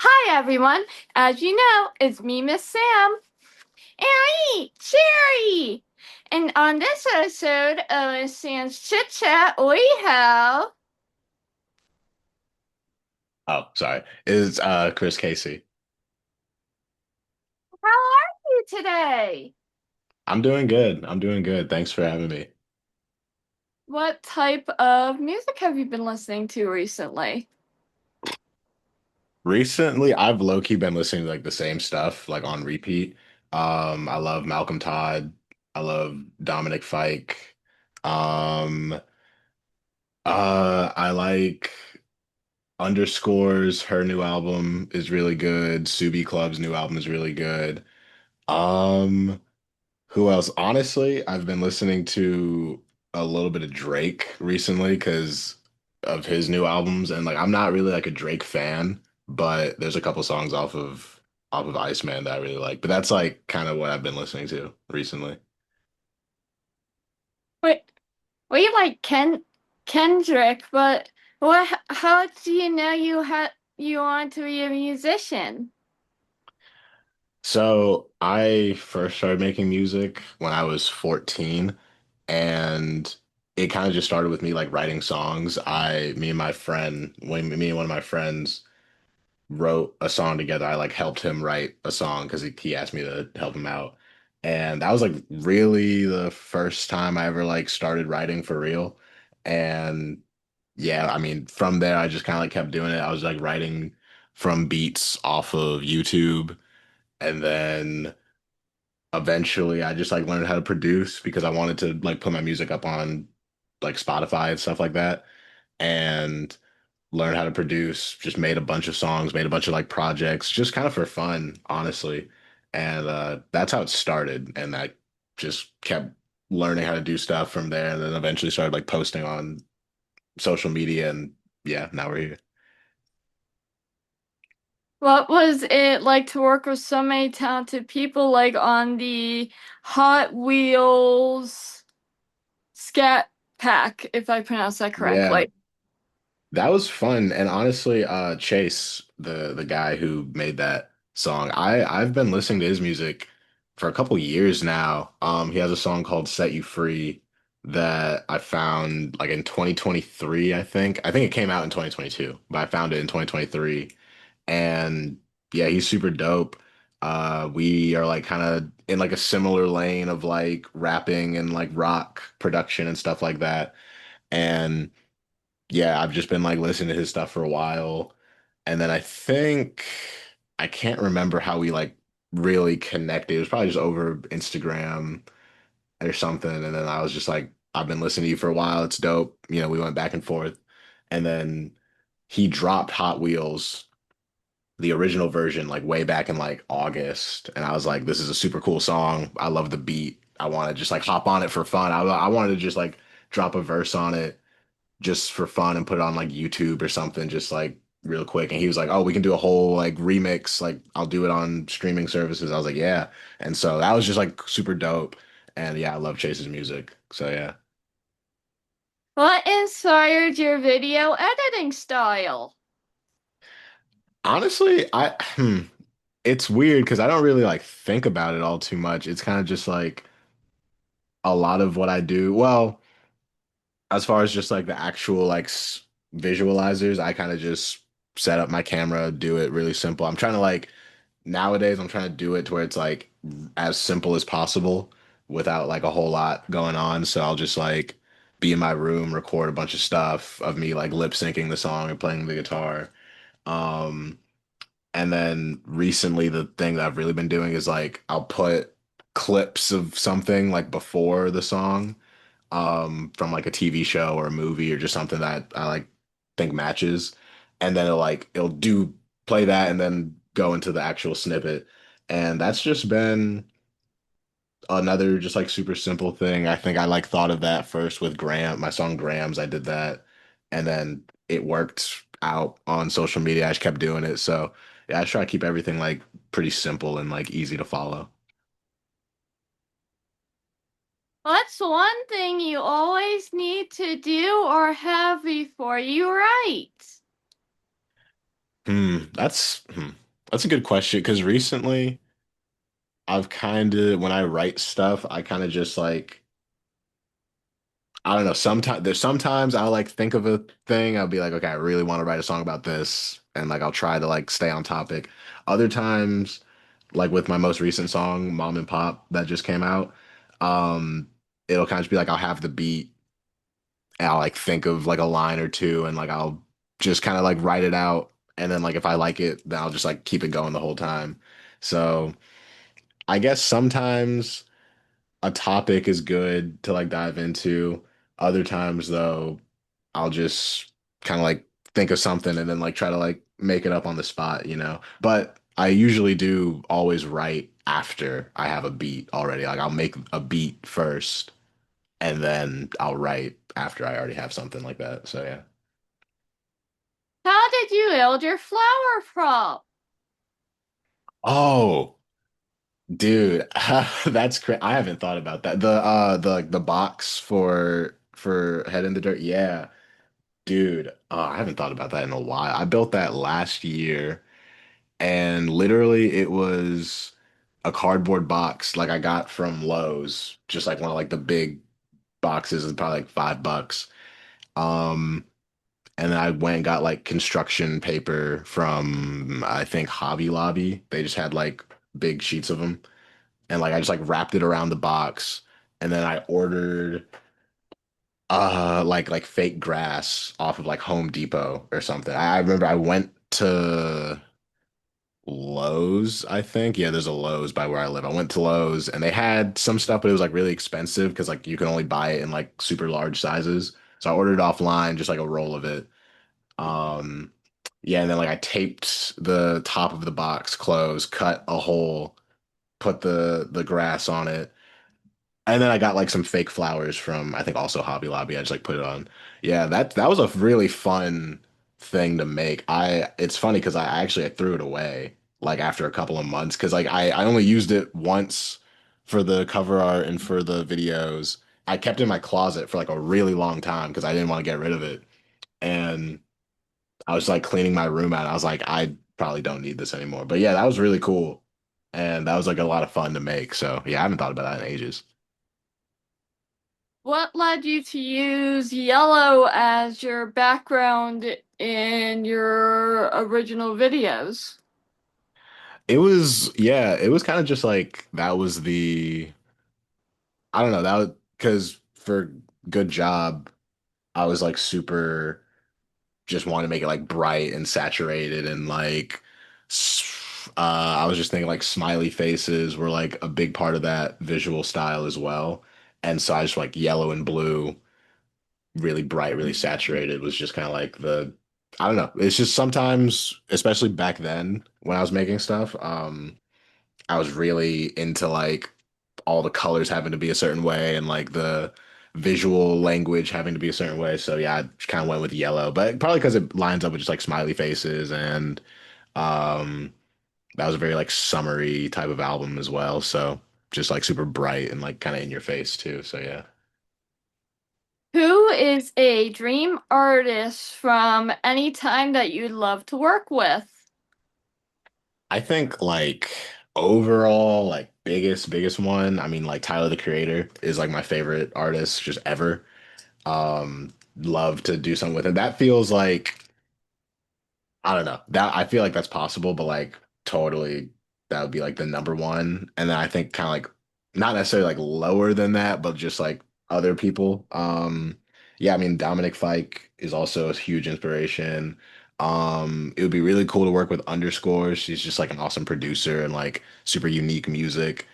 Hi everyone. As you know, it's me, Miss Sam, and I eat cherry. And on this episode of Miss Sam's Chit Chat, we have. Oh, sorry. It's Chris Casey. How are you today? I'm doing good. I'm doing good. Thanks for having me. What type of music have you been listening to recently? Recently, I've low-key been listening to like the same stuff, like on repeat. I love Malcolm Todd. I love Dominic Fike. Um, I like Underscores. Her new album is really good. Subi Club's new album is really good. Um, Who else? Honestly, I've been listening to a little bit of Drake recently because of his new albums, and like I'm not really like a Drake fan, but there's a couple songs off of Iceman that I really like. But that's like kind of what I've been listening to recently. Wait, we like Kendrick, but what? How do you know you want to be a musician? So I first started making music when I was 14, and it kind of just started with me like writing songs. Me and my friend, me and one of my friends wrote a song together. I like helped him write a song because he asked me to help him out. And that was like really the first time I ever like started writing for real. And yeah, I mean, from there I just kind of like kept doing it. I was like writing from beats off of YouTube, and then eventually I just like learned how to produce because I wanted to like put my music up on like Spotify and stuff like that. And learned how to produce, just made a bunch of songs, made a bunch of like projects, just kind of for fun, honestly. And that's how it started. And I just kept learning how to do stuff from there, and then eventually started like posting on social media. And yeah, now we're here. What was it like to work with so many talented people, like on the Hot Wheels Scat Pack, if I pronounced that Yeah, correctly? that was fun. And honestly, Chase, the guy who made that song, I've been listening to his music for a couple years now. He has a song called Set You Free that I found like in 2023, I think. I think it came out in 2022, but I found it in 2023. And yeah, he's super dope. We are like kind of in like a similar lane of like rapping and like rock production and stuff like that. And yeah, I've just been like listening to his stuff for a while. And then I think I can't remember how we like really connected. It was probably just over Instagram or something. And then I was just like, I've been listening to you for a while. It's dope. You know, we went back and forth. And then he dropped Hot Wheels, the original version, like way back in like August. And I was like, this is a super cool song. I love the beat. I want to just like hop on it for fun. I wanted to just like drop a verse on it just for fun and put it on like YouTube or something, just like real quick. And he was like, "Oh, we can do a whole like remix. Like I'll do it on streaming services." I was like, "Yeah." And so that was just like super dope. And yeah, I love Chase's music. So yeah. What inspired your video editing style? Honestly, it's weird because I don't really like think about it all too much. It's kind of just like a lot of what I do. Well, as far as just like the actual like visualizers, I kind of just set up my camera, do it really simple. I'm trying to like nowadays I'm trying to do it to where it's like as simple as possible without like a whole lot going on. So I'll just like be in my room, record a bunch of stuff of me like lip syncing the song and playing the guitar. Um, and then recently the thing that I've really been doing is like I'll put clips of something like before the song from like a TV show or a movie or just something that I like think matches. And then it'll do play that and then go into the actual snippet. And that's just been another just like super simple thing. I think I like thought of that first with my song Grams. I did that and then it worked out on social media. I just kept doing it. So yeah, I try to keep everything like pretty simple and like easy to follow. What's one thing you always need to do or have before you write? That's a good question because recently I've kind of when I write stuff, I kind of just like I don't know. Sometimes I'll like think of a thing. I'll be like, okay, I really want to write a song about this, and like I'll try to like stay on topic. Other times, like with my most recent song, Mom and Pop, that just came out, um, it'll kind of just be like I'll have the beat, and I'll like think of like a line or two, and like I'll just kind of like write it out, and then like if I like it, then I'll just like keep it going the whole time. So I guess sometimes a topic is good to like dive into. Other times though, I'll just kind of like think of something and then like try to like make it up on the spot, you know. But I usually do always write after I have a beat already. Like I'll make a beat first and then I'll write after I already have something like that. So yeah. How did you build your flower prop? Oh, dude, that's crazy. I haven't thought about that. The box for Head in the Dirt. Yeah. Dude, I haven't thought about that in a while. I built that last year, and literally it was a cardboard box like I got from Lowe's, just like one of like the big boxes, is probably like $5. Um, and then I went and got like construction paper from I think Hobby Lobby. They just had like big sheets of them, and like I just like wrapped it around the box, and then I ordered like fake grass off of like Home Depot or something. I remember I went to Lowe's, I think. Yeah, there's a Lowe's by where I live. I went to Lowe's and they had some stuff, but it was like really expensive because like you can only buy it in like super large sizes. So I ordered offline, just like a roll of it. Um, yeah, and then like I taped the top of the box closed, cut a hole, put the grass on it, and then I got like some fake flowers from I think also Hobby Lobby. I just like put it on. Yeah, that was a really fun thing to make. It's funny because I threw it away like after a couple of months because like I only used it once for the cover art and for the videos. I kept it in my closet for like a really long time because I didn't want to get rid of it. And I was like cleaning my room out. I was like, I probably don't need this anymore. But yeah, that was really cool. And that was like a lot of fun to make. So yeah, I haven't thought about that in ages. What led you to use yellow as your background in your original videos? It was kind of just like that was I don't know, that was because for Good Job, I was like super just wanting to make it like bright and saturated and like I was just thinking like smiley faces were like a big part of that visual style as well. And so I just like yellow and blue, really bright, really saturated was just kind of like I don't know. It's just sometimes, especially back then when I was making stuff, I was really into like all the colors having to be a certain way and like the visual language having to be a certain way. So yeah, I kind of went with yellow, but probably because it lines up with just like smiley faces and um that was a very like summery type of album as well. So just like super bright and like kind of in your face too. So yeah. Who is a dream artist from any time that you'd love to work with? I think like overall like biggest one, I mean like Tyler the Creator is like my favorite artist just ever. Love to do something with him. That feels like I don't know. That I feel like that's possible, but like totally that would be like the number one. And then I think kind of like not necessarily like lower than that, but just like other people. Yeah, I mean Dominic Fike is also a huge inspiration. It would be really cool to work with Underscore. She's just like an awesome producer and like super unique music.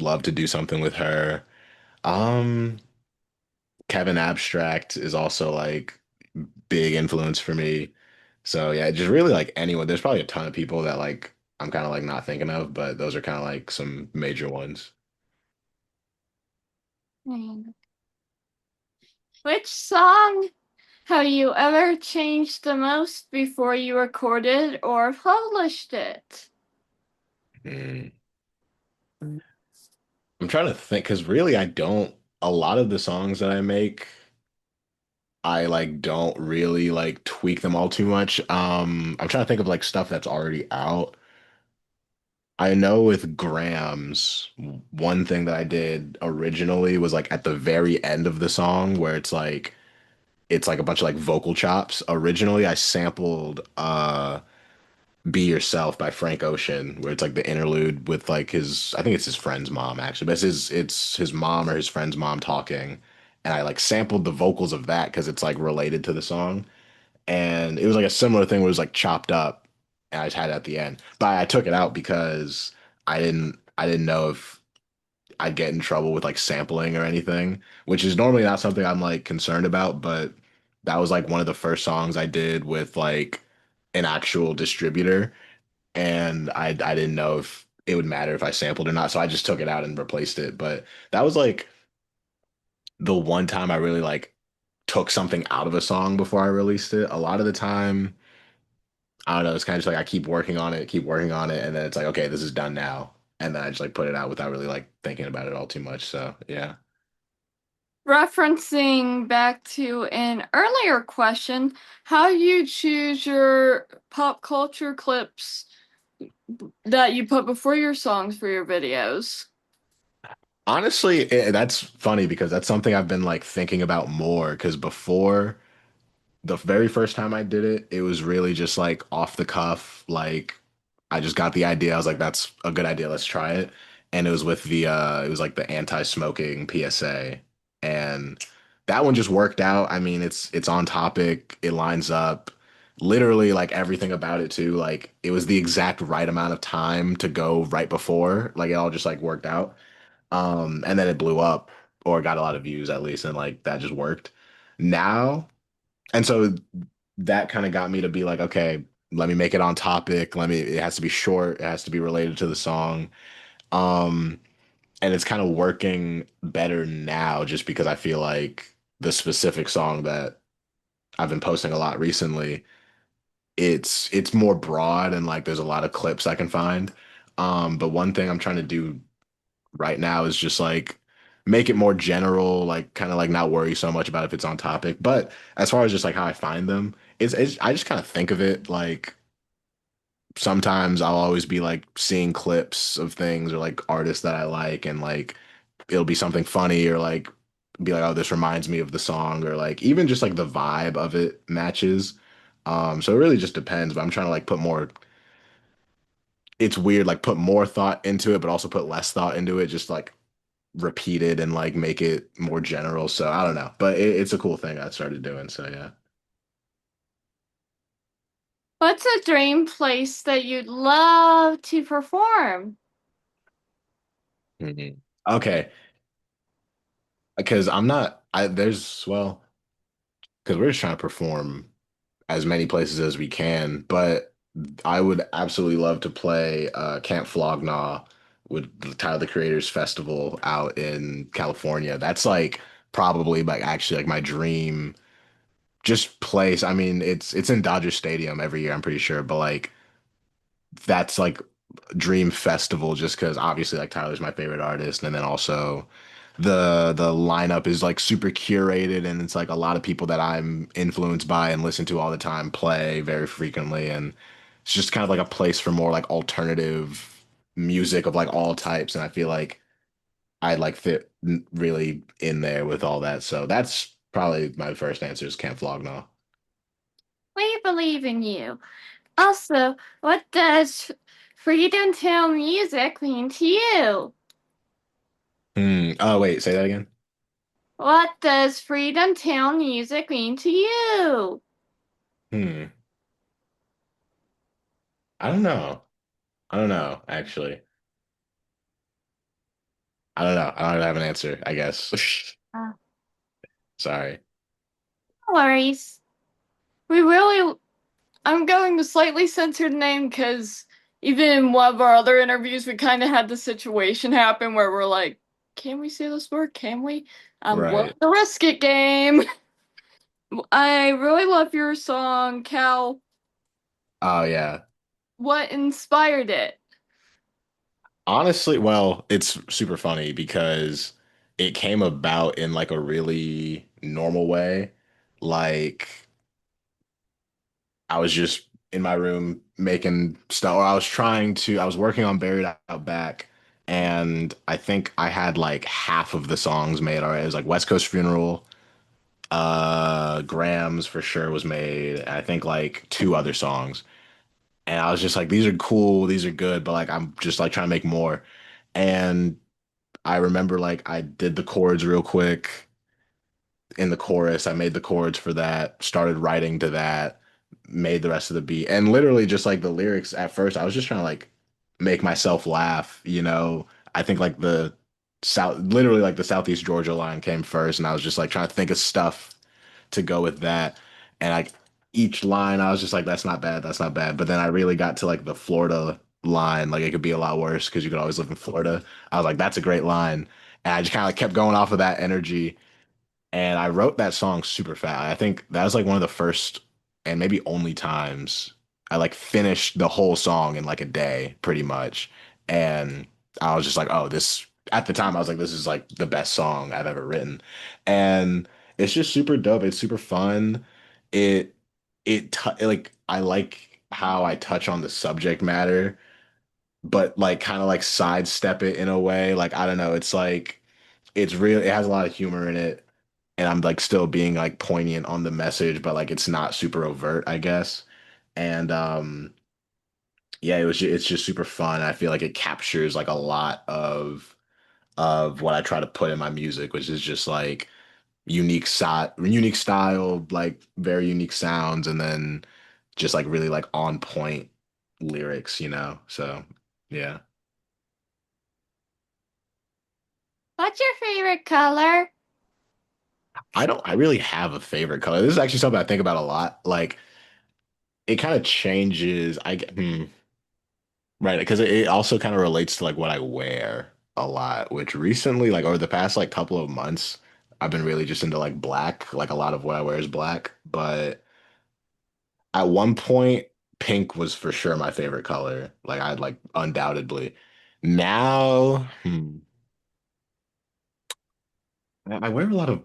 Love to do something with her. Um, Kevin Abstract is also like big influence for me. So yeah, just really like anyone. There's probably a ton of people that like I'm kind of like not thinking of, but those are kind of like some major ones. Hmm. Which song have you ever changed the most before you recorded or published it? Hmm. I'm trying to think because really I don't. A lot of the songs that I make, I like don't really like tweak them all too much. I'm trying to think of like stuff that's already out. I know with Grams, one thing that I did originally was like at the very end of the song where it's like a bunch of like vocal chops. Originally, I sampled Be Yourself by Frank Ocean, where it's like the interlude with like his, I think it's his friend's mom actually, but it's his mom or his friend's mom talking. And I like sampled the vocals of that because it's like related to the song. And it was like a similar thing where it was like chopped up and I just had it at the end. But I took it out because I didn't know if I'd get in trouble with like sampling or anything, which is normally not something I'm like concerned about, but that was like one of the first songs I did with like an actual distributor and I didn't know if it would matter if I sampled or not, so I just took it out and replaced it. But that was like the one time I really like took something out of a song before I released it. A lot of the time, I don't know, it's kind of just like I keep working on it, and then it's like, okay, this is done now. And then I just like put it out without really like thinking about it all too much. So yeah. Referencing back to an earlier question, how you choose your pop culture clips that you put before your songs for your videos? Honestly, that's funny because that's something I've been like thinking about more because before the very first time I did it, it was really just like off the cuff. Like I just got the idea. I was like, that's a good idea. Let's try it. And it was with it was like the anti-smoking PSA. And that one just worked out. I mean, it's on topic. It lines up literally like everything about it too. Like it was the exact right amount of time to go right before. Like it all just like worked out. And then it blew up or got a lot of views at least, and like that just worked. Now and so that kind of got me to be like, okay, let me make it on topic. It has to be short. It has to be related to the song. Um, and it's kind of working better now just because I feel like the specific song that I've been posting a lot recently, it's more broad and like there's a lot of clips I can find. But one thing I'm trying to do right now is just like make it more general, like kind of like not worry so much about if it's on topic. But as far as just like how I find them, it's I just kind of think of it like sometimes I'll always be like seeing clips of things or like artists that I like and like it'll be something funny or like be like, oh, this reminds me of the song or like even just like the vibe of it matches. So it really just depends, but I'm trying to like put more it's weird, like put more thought into it, but also put less thought into it, just like repeat it and like make it more general. So I don't know, but it's a cool thing I started doing. So yeah. What's a dream place that you'd love to perform? Mhm. Okay, because I'm not. I there's well, because we're just trying to perform as many places as we can, but I would absolutely love to play Camp Flog Gnaw with the Tyler the Creators Festival out in California. That's like probably like actually like my dream just place. I mean, it's in Dodger Stadium every year, I'm pretty sure, but like that's like dream festival just because obviously like Tyler's my favorite artist and then also the lineup is like super curated and it's like a lot of people that I'm influenced by and listen to all the time play very frequently and it's just kind of like a place for more like alternative music of like all types and I feel like I'd like fit really in there with all that so that's probably my first answer is Camp Flog Gnaw. We believe in you. Also, what does Freedom Town music mean to you? Oh wait, say that again. What does Freedom Town music mean to you? Hmm. I don't know. I don't know, actually. I don't know. I don't have an answer, I guess. Uh, Sorry. no worries. We really, I'm going to slightly censor the name because even in one of our other interviews, we kind of had the situation happen where we're like, can we say this word? Can we? I'm willing Right. to risk it, game. I really love your song, Cal. Oh, yeah. What inspired it? Honestly, well, it's super funny because it came about in like a really normal way. like I was just in my room making stuff, or I was working on Buried Out Back, and I think I had like half of the songs made already. It was like West Coast Funeral, Grams for sure was made, and I think like two other songs. And I was just like, these are cool, these are good, but like I'm just like trying to make more. And I remember like I did the chords real quick in the chorus. I made the chords for that, started writing to that, made the rest of the beat. And literally just like the lyrics at first, I was just trying to like make myself laugh, you know. I think like the literally like the Southeast Georgia line came first, and I was just like trying to think of stuff to go with that. And like each line, I was just like, that's not bad, that's not bad. But then I really got to like the Florida line, like it could be a lot worse because you could always live in Florida. I was like, that's a great line. And I just kind of like kept going off of that energy. And I wrote that song super fast. I think that was like one of the first and maybe only times I like finished the whole song in like a day, pretty much. And I was just like, oh, this at the time I was like, this is like the best song I've ever written. And it's just super dope. It's super fun. It like I like how I touch on the subject matter, but like kind of like sidestep it in a way. Like I don't know, it's like it's real. It has a lot of humor in it, and I'm like still being like poignant on the message, but like it's not super overt, I guess. And yeah, it's just super fun. I feel like it captures like a lot of what I try to put in my music, which is just like unique style, like very unique sounds, and then just like really like on point lyrics, you know? So yeah. What's your favorite color? I really have a favorite color. This is actually something I think about a lot. Like it kind of changes. Right, because it also kind of relates to like what I wear a lot, which recently, like over the past like couple of months, I've been really just into like black. Like a lot of what I wear is black. But at one point, pink was for sure my favorite color. Like I'd like undoubtedly. Now, I wear a lot of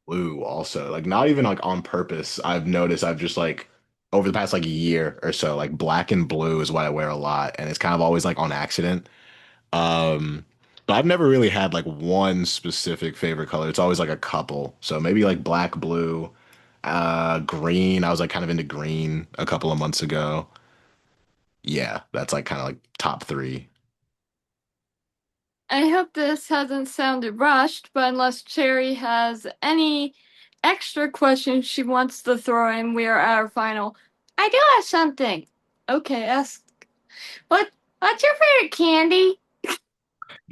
blue also. Like not even like on purpose. I've noticed I've just like over the past like year or so, like black and blue is what I wear a lot, and it's kind of always like on accident. Um, but I've never really had like one specific favorite color. It's always like a couple. So maybe like black, blue, green. I was like kind of into green a couple of months ago. Yeah, that's like kind of like top three. I hope this hasn't sounded rushed, but unless Cherry has any extra questions she wants to throw in, we are at our final. I do have something. Okay, ask. What what's your favorite candy?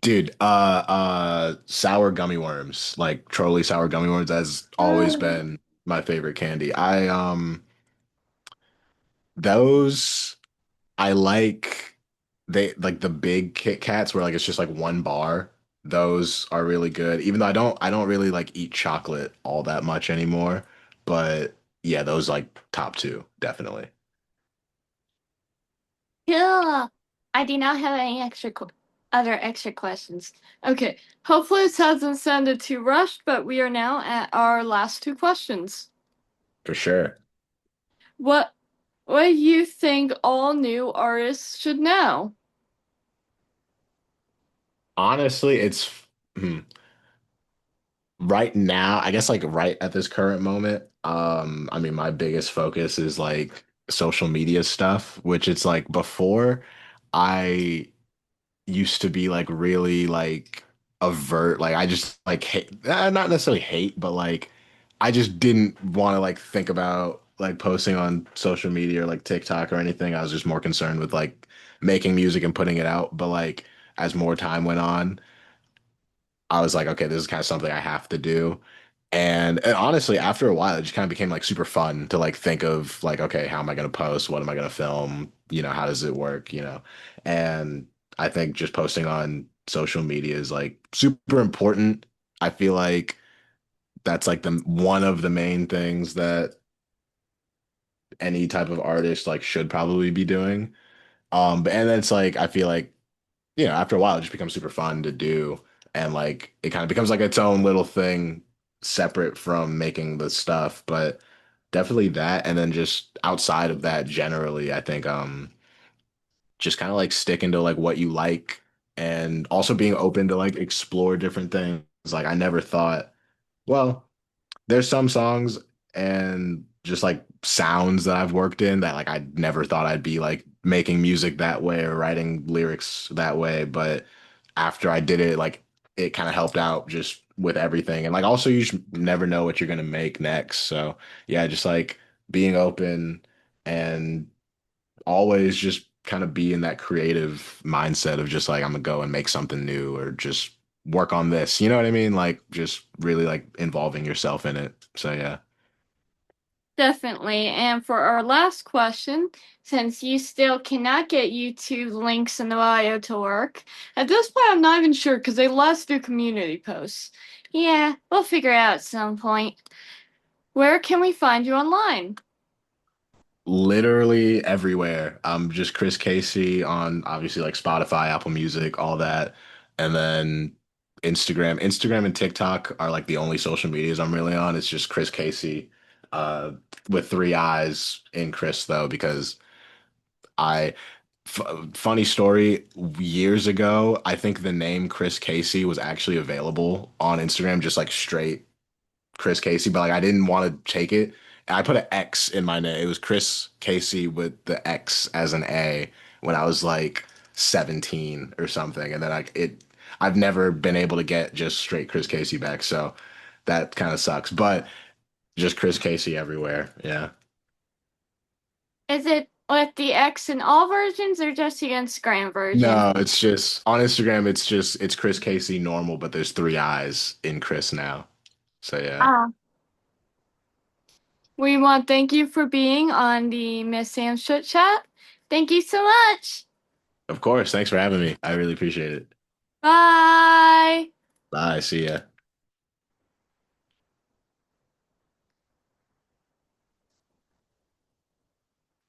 Dude, sour gummy worms, like Trolley sour gummy worms has always Uh, been my favorite candy. Those I like they like the big Kit Kats where like it's just like one bar. Those are really good. Even though I don't really like eat chocolate all that much anymore. But yeah, those like top two, definitely. yeah. I do not have any other extra questions. Okay, hopefully this hasn't sounded too rushed, but we are now at our last two questions. For sure. What what do you think all new artists should know? Honestly, it's hmm, right now, I guess like right at this current moment, I mean my biggest focus is like social media stuff, which it's like before I used to be like really like avert. Like I just like hate, not necessarily hate, but like I just didn't want to like think about like posting on social media or like TikTok or anything. I was just more concerned with like making music and putting it out. But like as more time went on, I was like, okay, this is kind of something I have to do. And honestly, after a while, it just kind of became like super fun to like think of like, okay, how am I going to post? What am I going to film? You know, how does it work? You know, and I think just posting on social media is like super important. I feel like that's like the one of the main things that any type of artist like should probably be doing. But and then it's like I feel like after a while, it just becomes super fun to do. And like it kind of becomes like its own little thing separate from making the stuff. But definitely that. And then just outside of that, generally, I think just kind of like sticking to like what you like and also being open to like explore different things. Like I never thought, well, there's some songs and just like sounds that I've worked in that like I never thought I'd be like making music that way or writing lyrics that way. But after I did it, like it kind of helped out just with everything. And like also you just never know what you're gonna make next. So yeah, just like being open and always just kind of be in that creative mindset of just like I'm gonna go and make something new or just work on this. You know what I mean? Like just really like involving yourself in it. So yeah. Definitely. And for our last question, since you still cannot get YouTube links in the bio to work, at this point I'm not even sure because they last do community posts. Yeah, we'll figure it out at some point. Where can we find you online? Literally everywhere. Just Chris Casey on obviously like Spotify, Apple Music, all that. And then Instagram. Instagram and TikTok are like the only social medias I'm really on. It's just Chris Casey, uh, with three eyes in Chris though, because I f funny story, years ago, I think the name Chris Casey was actually available on Instagram, just like straight Chris Casey, but like I didn't want to take it. And I put an X in my name. It was Chris Casey with the X as an A when I was like 17 or something. And then I've never been able to get just straight Chris Casey back. So that kind of sucks. But just Chris Casey everywhere. Yeah. Is it with the X in all versions or just the Instagram version? No, it's just on Instagram, it's Chris Casey normal, but there's three eyes in Chris now. So yeah. Ah. We want to thank you for being on the Miss Sam's Chit Chat. Thank you so much. Of course. Thanks for having me. I really appreciate it. Bye. Bye. See ya.